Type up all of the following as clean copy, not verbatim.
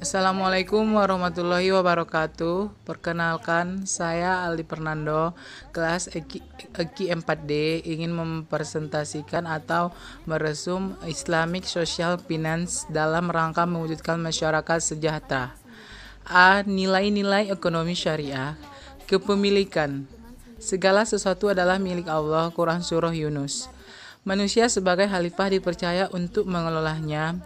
Assalamualaikum warahmatullahi wabarakatuh. Perkenalkan, saya Aldi Fernando, kelas EKI 4D, ingin mempresentasikan atau meresum Islamic Social Finance dalam rangka mewujudkan masyarakat sejahtera. A. Nilai-nilai ekonomi syariah. Kepemilikan. Segala sesuatu adalah milik Allah. Quran Surah Yunus. Manusia sebagai khalifah dipercaya untuk mengelolanya.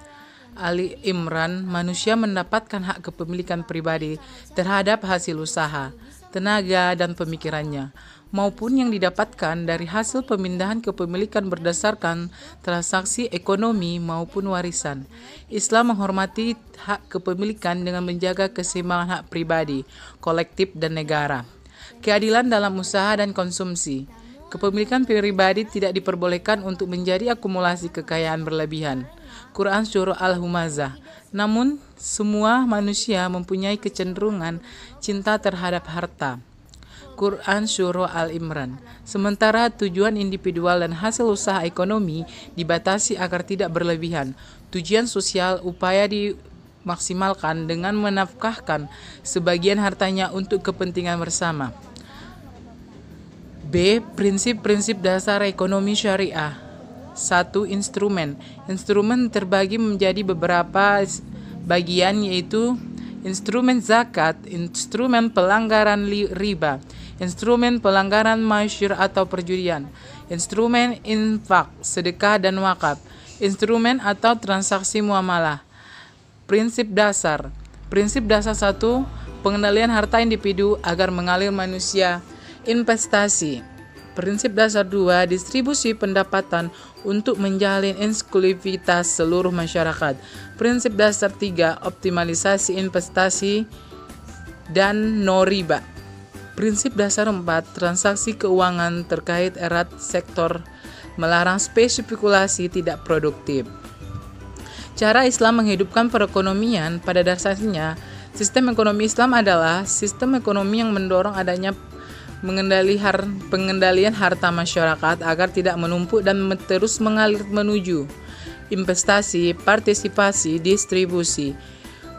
Ali Imran, manusia mendapatkan hak kepemilikan pribadi terhadap hasil usaha, tenaga, dan pemikirannya, maupun yang didapatkan dari hasil pemindahan kepemilikan berdasarkan transaksi ekonomi maupun warisan. Islam menghormati hak kepemilikan dengan menjaga keseimbangan hak pribadi, kolektif, dan negara. Keadilan dalam usaha dan konsumsi. Kepemilikan pribadi tidak diperbolehkan untuk menjadi akumulasi kekayaan berlebihan. Quran Surah Al-Humazah. Namun, semua manusia mempunyai kecenderungan cinta terhadap harta. Quran Surah Al-Imran. Sementara tujuan individual dan hasil usaha ekonomi dibatasi agar tidak berlebihan. Tujuan sosial upaya dimaksimalkan dengan menafkahkan sebagian hartanya untuk kepentingan bersama. B. Prinsip-prinsip dasar ekonomi syariah. 1. Instrumen. Instrumen terbagi menjadi beberapa bagian, yaitu instrumen zakat, instrumen pelanggaran riba, instrumen pelanggaran masyur atau perjudian, instrumen infak, sedekah dan wakaf, instrumen atau transaksi muamalah. Prinsip dasar. Prinsip dasar 1. Pengendalian harta individu agar mengalir manusia. Investasi. Prinsip dasar 2. Distribusi pendapatan untuk menjalin inklusivitas seluruh masyarakat. Prinsip dasar 3. Optimalisasi investasi dan no riba. Prinsip dasar 4. Transaksi keuangan terkait erat sektor, melarang spekulasi tidak produktif. Cara Islam menghidupkan perekonomian. Pada dasarnya, sistem ekonomi Islam adalah sistem ekonomi yang mendorong adanya pengendalian harta masyarakat agar tidak menumpuk dan terus mengalir menuju investasi, partisipasi, distribusi.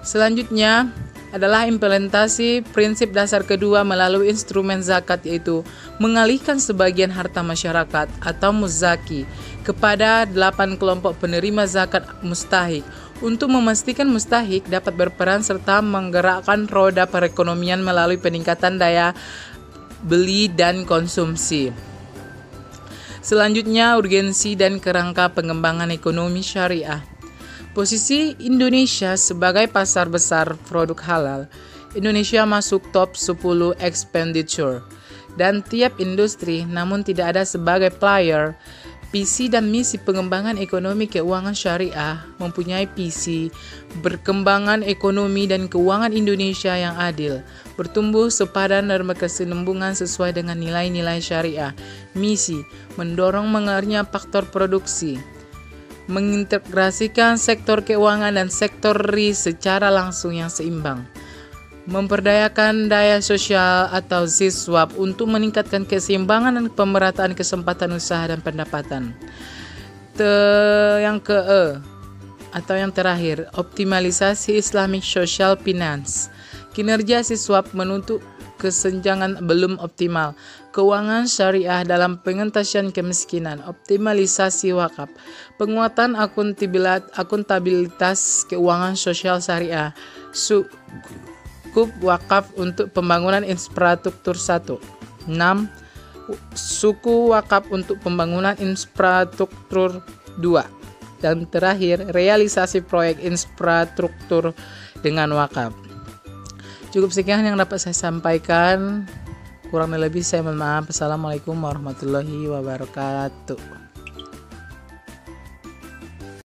Selanjutnya adalah implementasi prinsip dasar kedua melalui instrumen zakat, yaitu mengalihkan sebagian harta masyarakat atau muzaki kepada 8 kelompok penerima zakat mustahik untuk memastikan mustahik dapat berperan serta menggerakkan roda perekonomian melalui peningkatan daya beli dan konsumsi. Selanjutnya, urgensi dan kerangka pengembangan ekonomi syariah. Posisi Indonesia sebagai pasar besar produk halal. Indonesia masuk top 10 expenditure dan tiap industri, namun tidak ada sebagai player. Visi dan misi pengembangan ekonomi keuangan syariah mempunyai visi berkembangan ekonomi dan keuangan Indonesia yang adil, bertumbuh sepadan dan berkesinambungan sesuai dengan nilai-nilai syariah. Misi mendorong mengalirnya faktor produksi, mengintegrasikan sektor keuangan dan sektor risk secara langsung yang seimbang, memperdayakan daya sosial atau siswa untuk meningkatkan keseimbangan dan pemerataan kesempatan usaha dan pendapatan. Yang terakhir, optimalisasi Islamic Social Finance. Kinerja siswa menuntut kesenjangan belum optimal. Keuangan syariah dalam pengentasan kemiskinan. Optimalisasi wakaf. Penguatan akuntabilitas keuangan sosial syariah. Suku wakaf untuk pembangunan infrastruktur 1. 6. Suku wakaf untuk pembangunan infrastruktur 2. Dan terakhir, realisasi proyek infrastruktur dengan wakaf. Cukup sekian yang dapat saya sampaikan. Kurang lebih saya mohon maaf. Assalamualaikum warahmatullahi wabarakatuh.